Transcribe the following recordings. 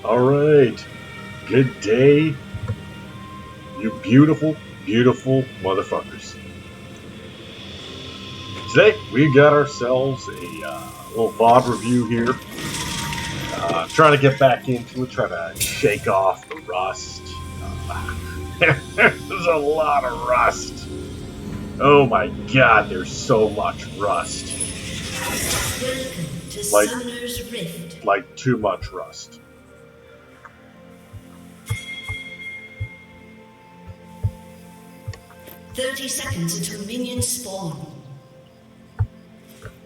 Alright, good day, you beautiful, beautiful motherfuckers. Today, we got ourselves a little VOD review here. Trying to get back into it, trying to shake off the rust. There's a lot of rust. Oh my god, there's so much rust. Welcome to Summoner's Rift. Like too much rust. "30 seconds until minions spawn."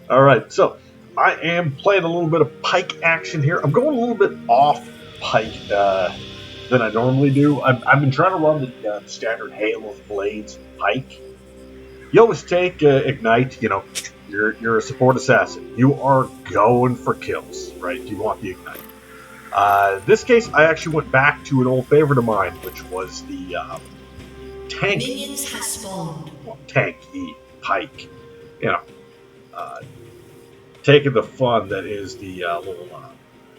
Alright, so I am playing a little bit of Pyke action here. I'm going a little bit off Pyke than I normally do. I've been trying to run the standard Halo Blades Pyke. You always take Ignite, you know, you're a support assassin. You are going for kills, right? You want the Ignite. This case, I actually went back to an old favorite of mine, which was the tank. Minions have spawned. Well, tanky Pyke. You know, taking the fun that is the little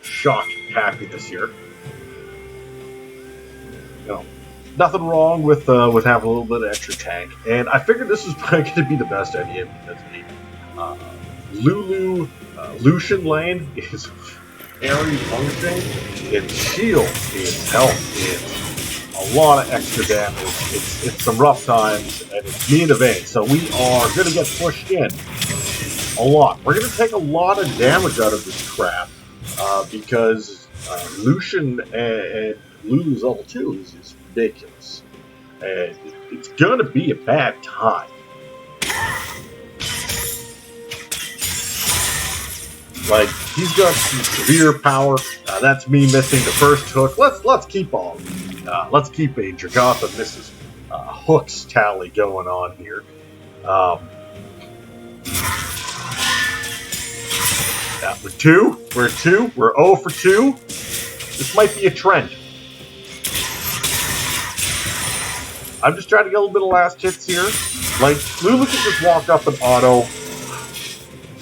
shock happiness here. You know, nothing wrong with having a little bit of extra tank, and I figured this was probably going to be the best idea because the Lulu Lucian lane is very functioning. Its shield, its health, it's a lot of extra damage. It's some rough times, and it's me in the vein. So we are going to get pushed in a lot. We're going to take a lot of damage out of this crap because Lucian and Lulu's level 2 is ridiculous. And it's going to be a bad time. Like, he's got some severe power. That's me missing the first hook. Let's keep on. Let's keep a Dragatha Mrs. Hooks tally going on here. We're 2. We're 2. We're 0 for 2. This might be a trend. I'm just trying to get a little bit of last hits here. Like, Lulu can just walk up and auto.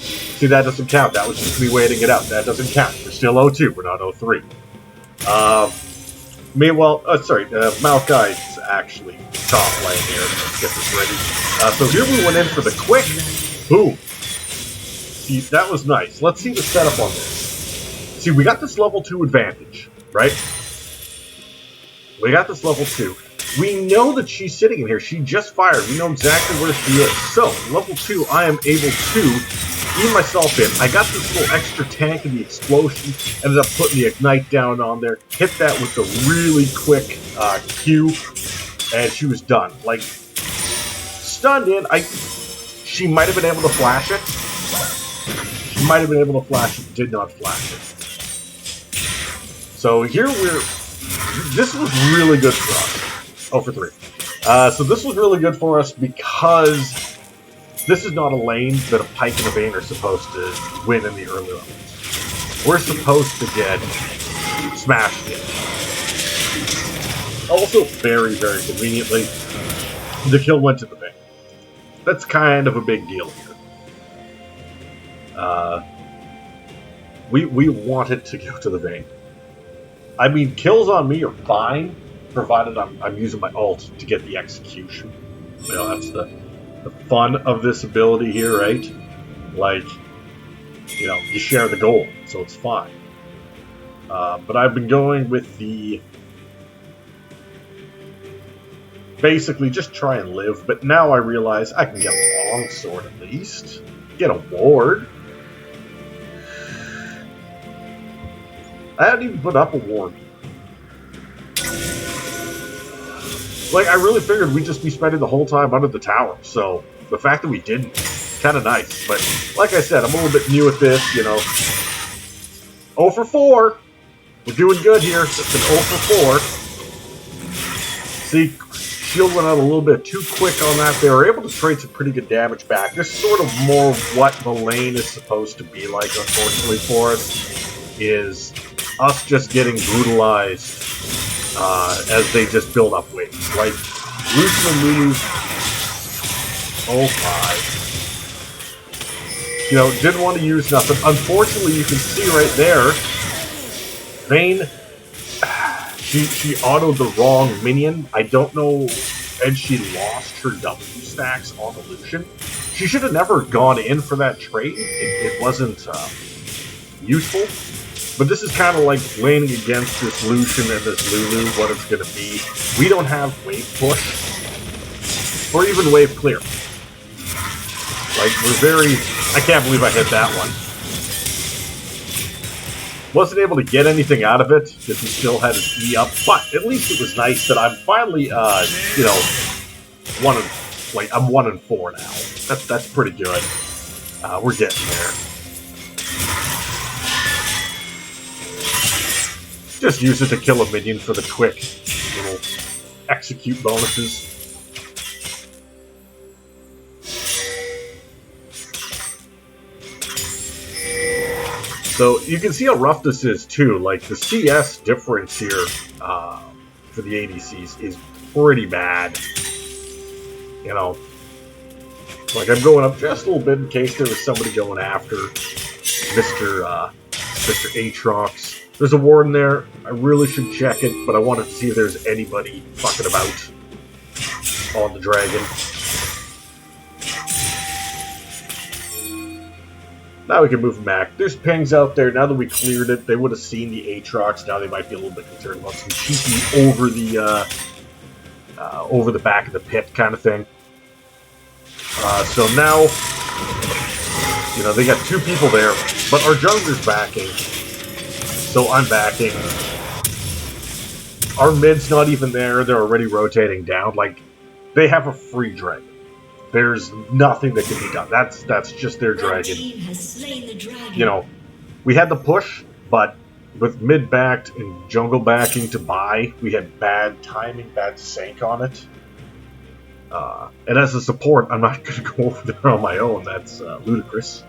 See, that doesn't count. That was just me waiting it out. That doesn't count. We're still 0-2. We're not 0-3. Meanwhile, Malachi's actually top lane here. Let's get this ready. So here we went in for the quick. Boom. See, that was nice. Let's see the setup on this. See, we got this level 2 advantage, right? We got this level 2. We know that she's sitting in here. She just fired. We know exactly where she is. So, level 2, I am able to ease myself in. I got this little extra tank in the explosion. Ended up putting the Ignite down on there. Hit that with a really quick Q. And she was done. Like, stunned in. She might have been able to flash it. She might have been able to flash it. Did not flash it. So here this was really good for us. 0 for 3. So this was really good for us because this is not a lane that a Pyke and a Vayne are supposed to win in the early levels. We're supposed to get smashed in. Also, very, very conveniently, the kill went to the Vayne. That's kind of a big deal here. We wanted to go to the Vayne. I mean, kills on me are fine, provided I'm using my ult to get the execution. You know, that's the fun of this ability here, right? Like, you know, you share the goal, so it's fine. But I've been going with the basically just try and live, but now I realize I can get a longsword at least. Get a ward. I haven't even put up a ward. Like, I really figured we'd just be spending the whole time under the tower, so the fact that we didn't, kind of nice. But, like I said, I'm a little bit new at this, you know. 0 for 4. We're doing good here. It's an 0 for 4. See, shield went out a little bit too quick on that. They were able to trade some pretty good damage back. This is sort of more what the lane is supposed to be like, unfortunately for us, is us just getting brutalized as they just build up waves. Like, Lucian and Lulu, 0-5. You know, didn't want to use nothing. Unfortunately, you can see right there, Vayne She autoed the wrong minion. I don't know, and she lost her W stacks on the Lucian. She should have never gone in for that trait. It wasn't useful. But this is kind of like laning against this Lucian and this Lulu, what it's going to be. We don't have wave push, or even wave clear. Like, we're very... I can't believe I hit that one. Wasn't able to get anything out of it, because he still had his E up, but at least it was nice that I'm finally, you know, I'm 1 and 4 now. That's pretty good. We're getting there. Just use it to kill a minion for the quick little execute bonuses. So you can see how rough this is too. Like the CS difference here for the ADCs is pretty bad. You know, like I'm going up just a little bit in case there was somebody going after Mr. Aatrox. There's a warden there. I really should check it, but I wanted to see if there's anybody fucking about on the dragon. Now we can move back. There's pings out there. Now that we cleared it, they would have seen the Aatrox. Now they might be a little bit concerned about some cheeky over the back of the pit kind of thing. So now, you know, they got 2 people there, but our jungler's backing. So I'm backing. Our mid's not even there. They're already rotating down. Like, they have a free dragon. There's nothing that can be done. That's just their dragon. You know, we had the push, but with mid backed and jungle backing to buy, we had bad timing, bad sync on it. And as a support, I'm not going to go over there on my own. That's ludicrous.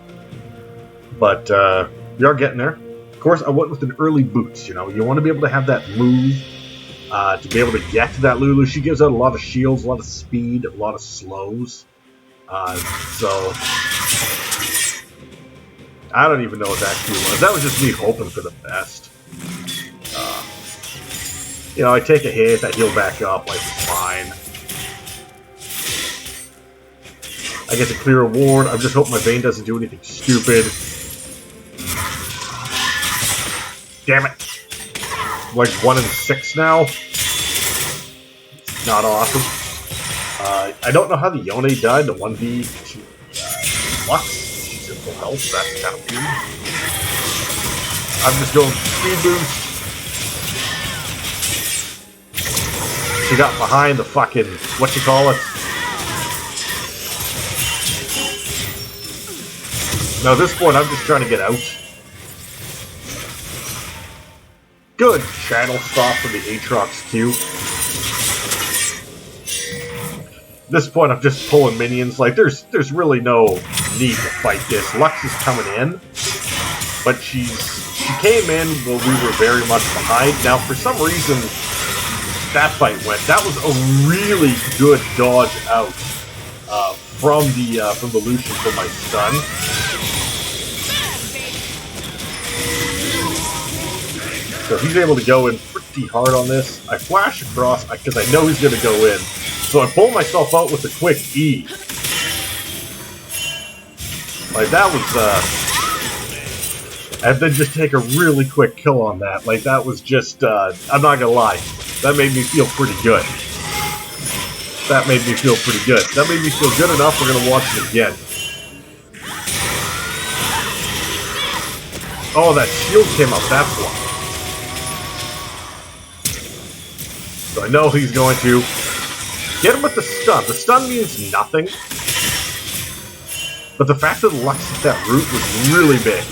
But we are getting there. Of course, I went with an early boots. You know, you want to be able to have that move to be able to get to that Lulu. She gives out a lot of shields, a lot of speed, a lot of slows. So I don't even know what that Q was. That was just me hoping for the best. You know, I take a hit, I heal back up, like it's fine. I get to clear a ward. I'm just hoping my Vayne doesn't do anything stupid. Damn it. Like 1 and 6 now. Not awesome. I don't know how the Yone died. The 1v to Lux. She's in full health. That's kind of weird. I'm just going speed boost. She got behind the fucking whatchamacallit. Now at this point, I'm just trying to get out. Good channel stop from the Aatrox Q. At this point, I'm just pulling minions. Like, there's really no need to fight this. Lux is coming in, but she came in while we were very much behind. Now, for some reason, that fight went. That was a really good dodge out from the Lucian for my stun. So he's able to go in pretty hard on this. I flash across because I know he's going to go in. So I pull myself out with a quick E. Like that was, and then just take a really quick kill on that. Like that was just, I'm not gonna lie, that made me feel pretty good. That made me feel pretty good. That made me feel good enough, we're gonna watch it again. Oh, that shield came up, that's why. So I know he's going to. Get him with the stun. The stun means nothing. But the fact that Lux hit that root was really big.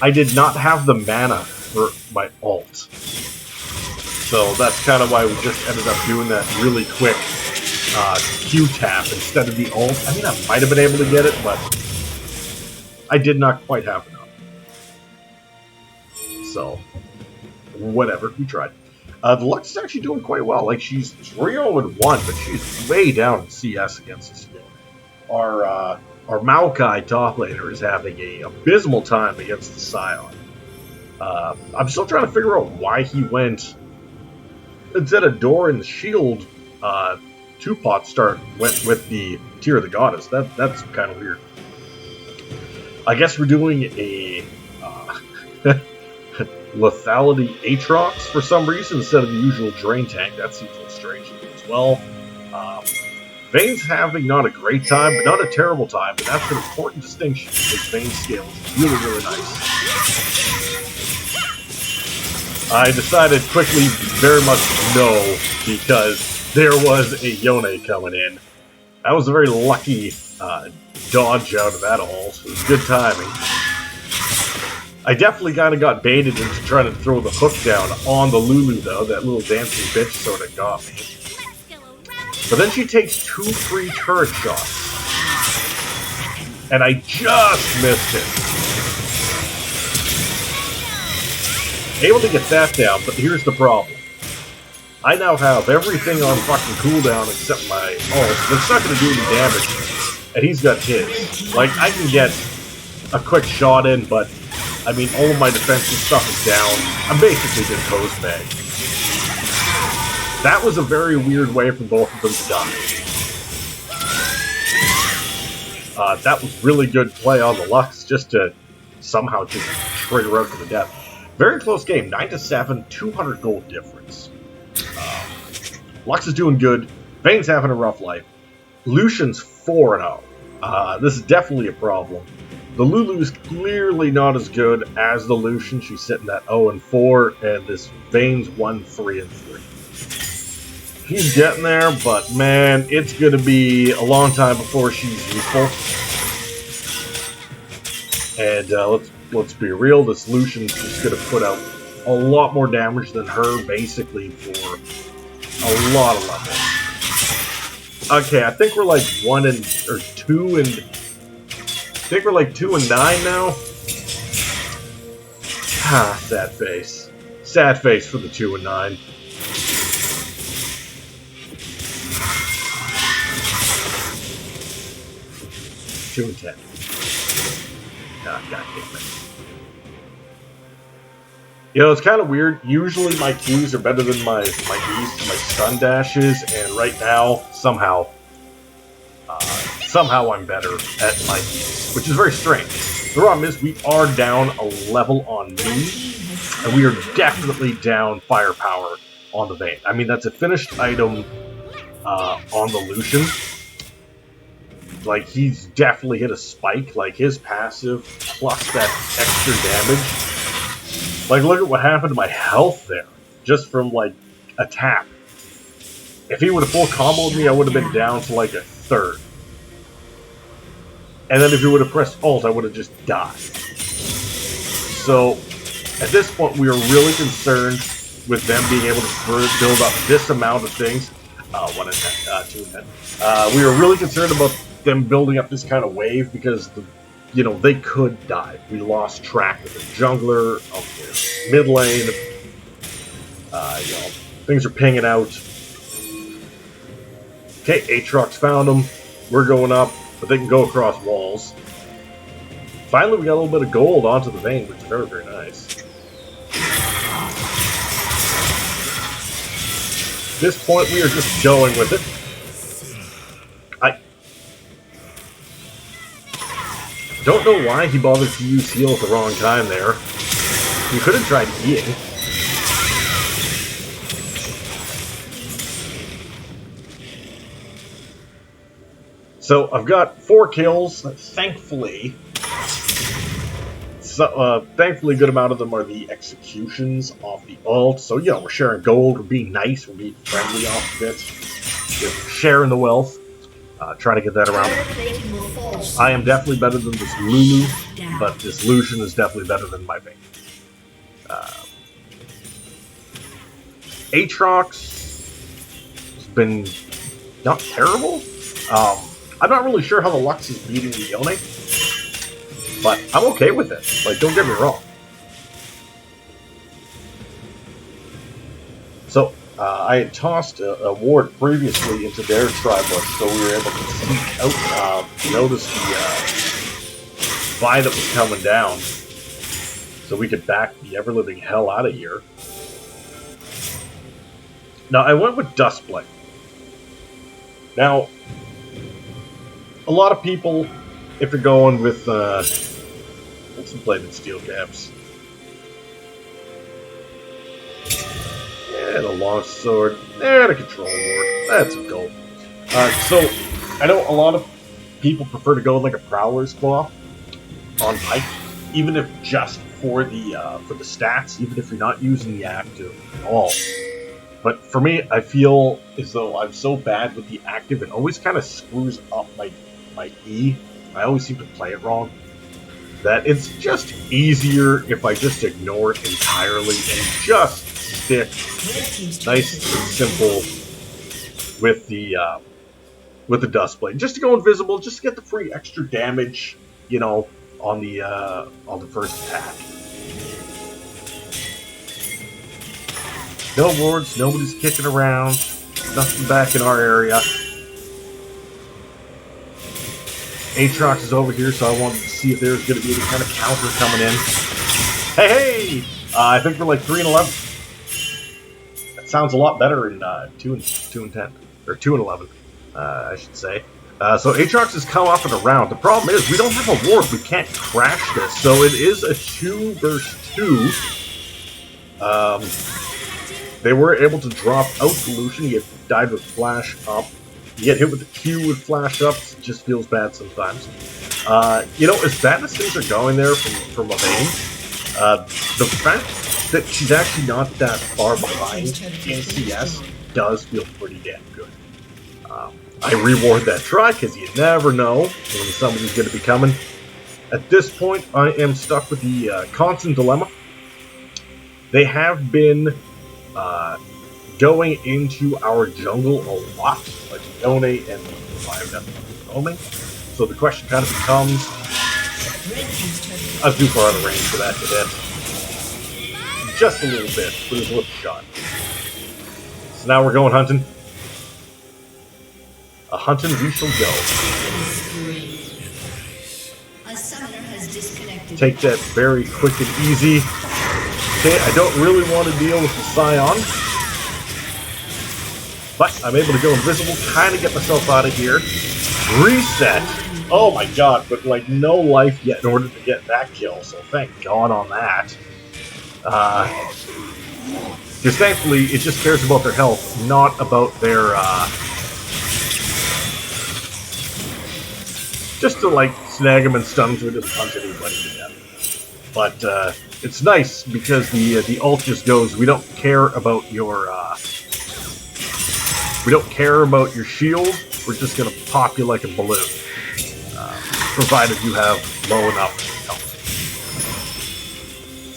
I did not have the mana for my ult. So that's kind of why we just ended up doing that really quick Q tap instead of the ult. I mean, I might have been able to get it, but I did not quite have enough. So, whatever. We tried. The Lux is actually doing quite well. Like, she's 3-0-1, but she's way down in CS against us. Our Maokai top laner is having a abysmal time against the Scion. I'm still trying to figure out why he went, instead of door and shield, two-pot went with the Tear of the Goddess. That's kind of weird. I guess we're doing a lethality Aatrox for some reason instead of the usual drain tank. That seems a little strange as well. Vayne's having not a great time, but not a terrible time, and that's an important distinction because Vayne's scale is really, really nice. I decided quickly very much no, because there was a Yone coming in. That was a very lucky dodge out of that all, so it was good timing. I definitely kind of got baited into trying to throw the hook down on the Lulu, though. That little dancing bitch sort of got me. But then she takes 2 free turret shots. And I just missed it. Able to get that down, but here's the problem. I now have everything on fucking cooldown except my ult, but it's not going to do any damage. And he's got his. Like, I can get a quick shot in, but, I mean, all of my defensive stuff is down. I'm basically just hose bag. That was a very weird way for both of them to die. That was really good play on the Lux, just to somehow just trigger out for the death. Very close game, 9-7, 200 gold difference. Lux is doing good. Vayne's having a rough life. Lucian's 4-0. This is definitely a problem. The Lulu's clearly not as good as the Lucian. She's sitting at 0-4, and this Vayne's 1-3-3. He's getting there, but man, it's going to be a long time before she's useful. And let's be real, this Lucian's just going to put out a lot more damage than her, basically, for a lot of levels. Okay, I think we're like 2 and... I think we're like 2 and 9 now. Ah, sad face. Sad face for the 2 and 9. Two and 10. God damn it. You know, it's kind of weird. Usually my Qs are better than my E's and my stun dashes, and right now, somehow I'm better at my E's, which is very strange. The problem is we are down a level on me, and we are definitely down firepower on the Vayne. I mean, that's a finished item on the Lucian. Like, he's definitely hit a spike. Like, his passive plus that extra damage. Like, look at what happened to my health there. Just from, like, a tap. If he would have full comboed me, I would have been down to, like, a third. And then if he would have pressed ult, I would have just died. So, at this point, we are really concerned with them being able to build up this amount of things. 1 and 10, 2 and 10. We are really concerned about them building up this kind of wave because, they could die. We lost track of the jungler, of the mid lane. Things are pinging out. Okay, Aatrox found them. We're going up, but they can go across walls. Finally, we got a little bit of gold onto the Vayne, which is very, very nice. At this point, we are just going with it. I don't know why he bothered to use heal at the wrong time there. He could have tried Eing. So I've got 4 kills, thankfully. Thankfully, a good amount of them are the executions off the ult. So, we're sharing gold, we're being nice, we're being friendly off of it. We're sharing the wealth. Trying to get that around. I am definitely better than this Lulu, but this Lucian is definitely better than my Vayne. Aatrox has been not terrible. I'm not really sure how the Lux is beating the Yone, but I'm okay with it. Like, don't get me wrong. So, I had tossed a ward previously into their tribush, so we were able to sneak out, notice the Vi that was coming down. so we could back the ever-living hell out of here. Now, I went with Dustblade. Now, a lot of people, if you're going with some plated steel caps, and a long sword, and a control ward, that's a goal. So, I know a lot of people prefer to go with like a Prowler's Claw on Pyke, even if just for the stats, even if you're not using the active at all. But for me, I feel as though I'm so bad with the active, it always kind of screws up my E. I always seem to play it wrong. That it's just easier if I just ignore it entirely and just stick nice and simple with the Dustblade. Just to go invisible, just to get the free extra damage, you know, on the first attack. No wards, nobody's kicking around, nothing back in our area. Aatrox is over here, so I wanted to see if there's going to be any kind of counter coming in. Hey! I think we're like 3 and 11. That sounds a lot better in 2 and 10. Or 2 and 11, I should say. So Aatrox has come up and around. The problem is we don't have a ward. We can't crash this. So it is a 2 versus 2. They were able to drop out Solution. He had died with Flash Up. You get hit with the Q with Flash Ups. It just feels bad sometimes. You know, as bad as things are going there from a vein, the fact that she's actually not that far behind in CS does feel pretty damn good. I reward that try because you never know when somebody's going to be coming. At this point, I am stuck with the constant dilemma. They have been going into our jungle a lot, like Yone and 5 definitely roaming. So the question kind of becomes, I was too far out of range for that to hit. Just a little bit, but it was worth a shot. So now we're going hunting. A hunting we shall go. A summoner has disconnected. Take that very quick and easy. Okay, I don't really want to deal with the Scion, but I'm able to go invisible, kind of get myself out of here. Reset! Oh my god, but like no life yet in order to get that kill, so thank god on that. Because thankfully, it just cares about their health, not about their, just to like snag them and stun them so it doesn't punch anybody to death. But, it's nice because the ult just goes, we don't care about your shield, we're just gonna pop you like a balloon. Provided you have low enough health.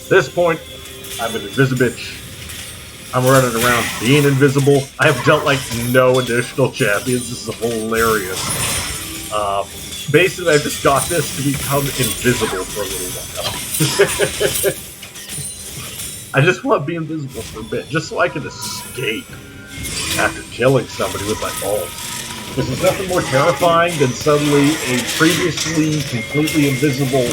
At this point, I'm an Invisibitch. I'm running around being invisible. I have dealt like no additional champions. This is hilarious. Basically, I just got this to become invisible for a little while. I just want to be invisible for a bit, just so I can escape after killing somebody with my balls. Because there's nothing more terrifying than suddenly a previously completely invisible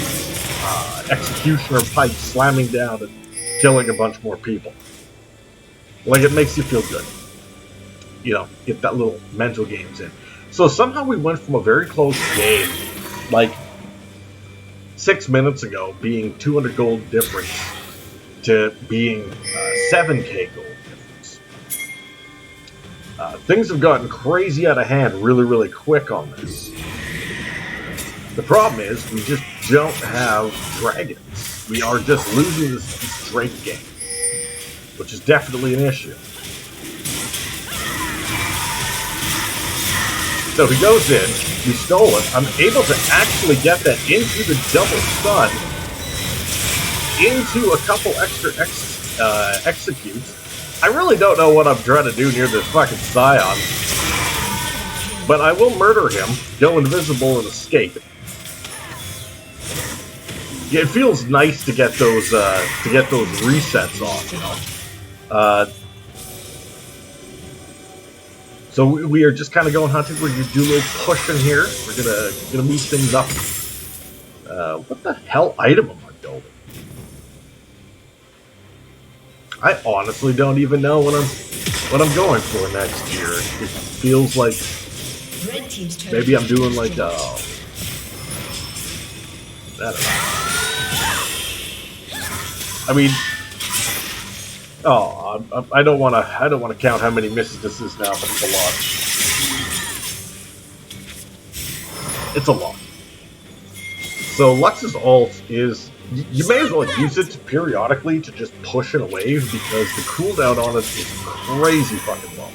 executioner Pyke slamming down and killing a bunch more people. Like, it makes you feel good. You know, get that little mental games in. So somehow we went from a very close game, like 6 minutes ago, being 200 gold difference, to being 7k gold difference. Things have gotten crazy out of hand really, really quick on this. The problem is, we just don't have dragons. We are just losing this Drake game, which is definitely an issue. So he goes in, we stole it, I'm able to actually get that into the double stun, into a couple extra executes. I really don't know what I'm trying to do near this fucking Scion, but I will murder him, go invisible, and escape. Yeah, it feels nice to get those resets off, you know. So we are just kind of going hunting. We're gonna do a little pushing here. We're gonna move things up. What the hell item am I building? I honestly don't even know what I'm going for next year. It feels like Red team's turret maybe I'm has been doing like destroyed. I don't know. I mean, I don't want to count how many misses this is now, but it's a lot. It's a lot. So Lux's ult is, you may as well use it periodically to just push in a wave because the cooldown on it is crazy fucking low.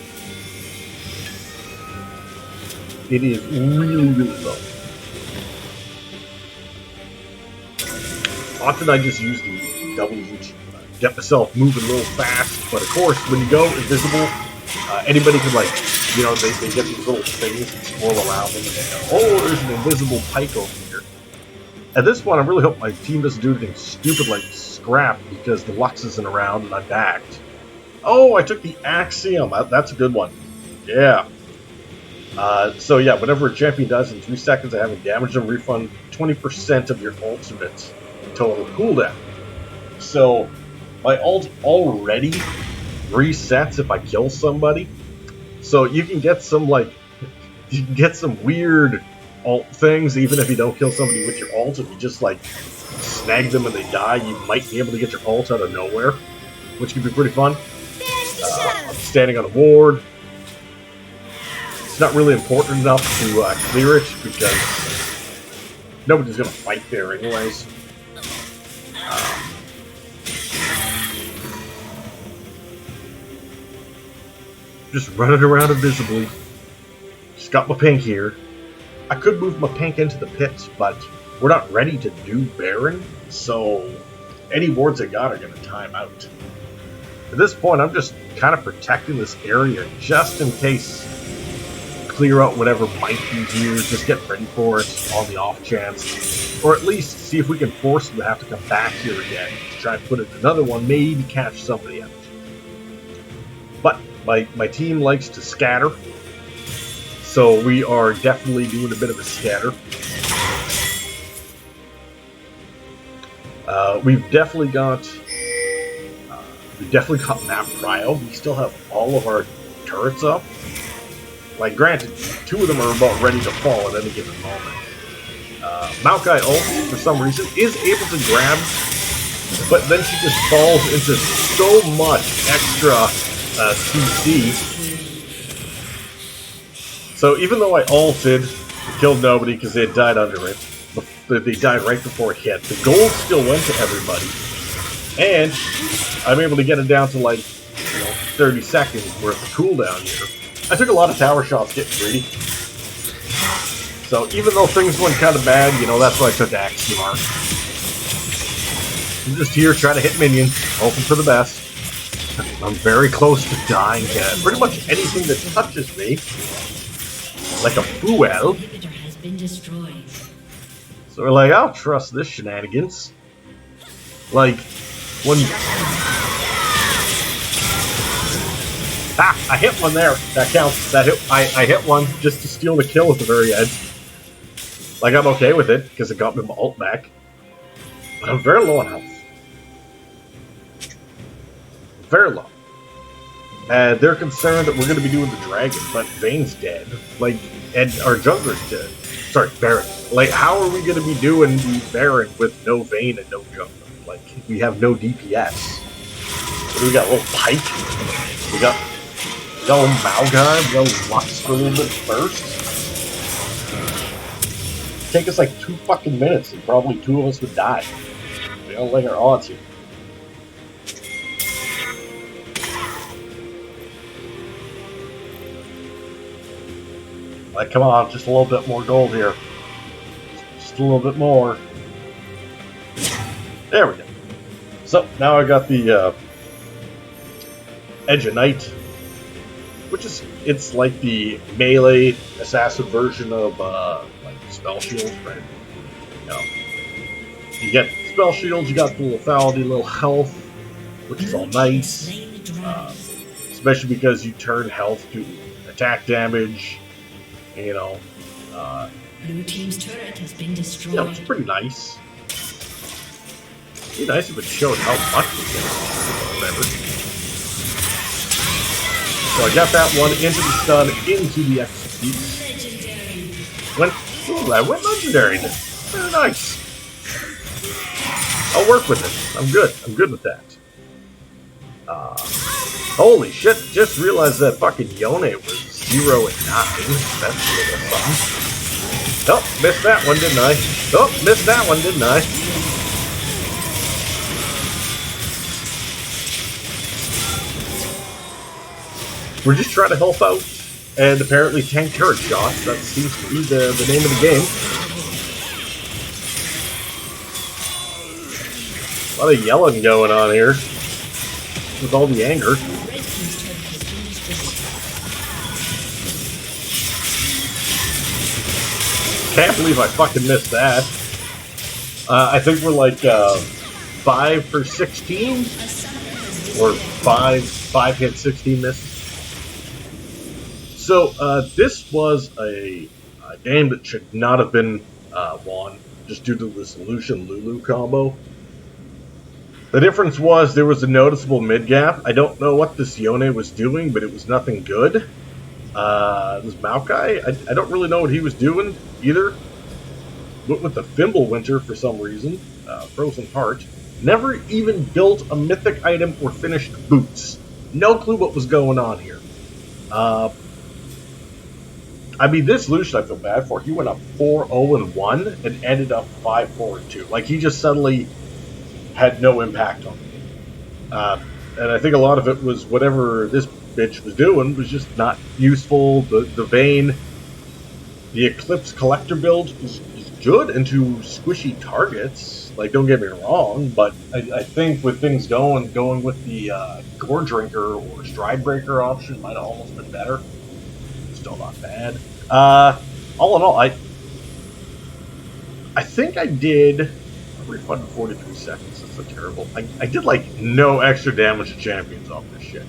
It is really, really low. Often I just use the W to get myself moving a little fast, but of course when you go invisible, anybody can like, you know, they get these little things and swirl around them and they go, oh, there's an invisible Pyke over here. At this point, I really hope my team doesn't do anything stupid like scrap because the Lux isn't around and I'm backed. Oh, I took the Axiom. That's a good one. Yeah. So yeah, whatever a champion does in 3 seconds, I haven't damaged them, refund 20% of your ultimate total cooldown. So my ult already resets if I kill somebody. So you can get some weird ult things even if you don't kill somebody with your ult. If you just like snag them and they die, you might be able to get your ult out of nowhere, which can be pretty fun. I'm standing on a ward. It's not really important enough to clear it because nobody's going to fight there anyways. Just running around invisibly. Just got my pink here. I could move my pink into the pits, but we're not ready to do Baron, so any wards I got are going to time out. At this point, I'm just kind of protecting this area just in case. Clear out whatever might be here, just get ready for it on the off chance. Or at least see if we can force them to have to come back here again to try and put in another one, maybe catch somebody out. But my team likes to scatter, so we are definitely doing a bit of a scatter. We've definitely got map prio. We still have all of our turrets up. Like, granted, 2 of them are about ready to fall at any given moment. Maokai ult, for some reason, is able to grab, but then she just falls into so much extra CC. So even though I ulted, killed nobody because they had died under it, they died right before it hit, the gold still went to everybody. And I'm able to get it down to like 30 seconds worth of cooldown here. I took a lot of tower shots getting greedy. So even though things went kind of bad, that's why I took Axiom. I'm just here trying to hit minions, hoping for the best. I'm very close to dying to pretty much anything that touches me. Like a fuel. So we're like, I'll trust this shenanigans. Like, when... I hit one there. That counts. I hit one just to steal the kill at the very end. Like, I'm okay with it, because it got me my ult back. But I'm very low on health. Very low. And they're concerned that we're going to be doing the dragon, but Vayne's dead. Like, and our jungler's dead. Sorry, Baron. Like, how are we going to be doing the Baron with no Vayne and no jungler? Like, we have no DPS. What do we got? A little Pyke? We got a little Malguy? We got a little Lux for a little bit first? Take us like 2 fucking minutes and probably 2 of us would die. We don't like our odds here. Like, come on, just a little bit more gold here. Just a little bit more. There we go. So, now I got the Edge of Night, which is, it's like the melee assassin version of, like, spell shields, right? You get spell shields, you got the lethality, little health, which is all nice. Especially because you turn health to attack damage. Blue team's turret has been destroyed. It's pretty nice. It'd be nice if it showed how much we get. whatever. So I got that one into the stun, into the execute. I went legendary then. Very nice. I'll work with it. I'm good. I'm good with that. Holy shit, just realized that fucking Yone was 0 and 9. That's a little fun. Oh, missed that one, didn't I? Oh, missed that one, didn't I? We're just trying to help out, and apparently tank turret shots. That seems to be the name of the game. A lot of yelling going on here with all the anger. Can't believe I fucking missed that. I think we're like 5 for 16, or 5 hit 16 misses. So this was a game that should not have been won just due to this Lulu combo. The difference was there was a noticeable mid gap. I don't know what this Yone was doing, but it was nothing good. This Maokai, I don't really know what he was doing either. Went with the Fimbulwinter for some reason. Frozen Heart. Never even built a mythic item or finished boots. No clue what was going on here. I mean, this Lucian I feel bad for. He went up 4-0-1 and ended up 5-4-2. Like, he just suddenly had no impact on me. And I think a lot of it was whatever this bitch was doing was just not useful. The Vayne, the Eclipse Collector build is good into squishy targets. Like, don't get me wrong, but I think with things going with the Gore Drinker or Stridebreaker option might have almost been better. Still not bad. All in all, I think I did refund 43 seconds. That's so terrible. I did like no extra damage to champions off this shit.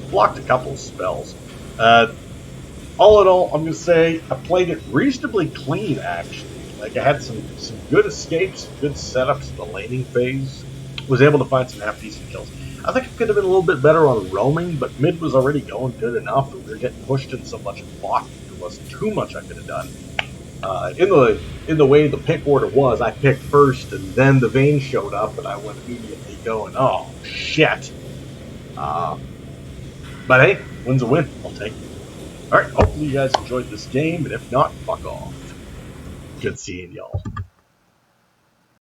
Blocked a couple of spells. All in all, I'm gonna say I played it reasonably clean actually. Like I had some good escapes, good setups in the laning phase. Was able to find some half decent kills. I think I could have been a little bit better on roaming, but mid was already going good enough, and we were getting pushed in so much block. There wasn't too much I could have done. In the way the pick order was, I picked first, and then the Vayne showed up, and I went immediately going, oh shit. But hey, win's a win. I'll take it. All right, hopefully you guys enjoyed this game, and if not, fuck off. Good seeing y'all.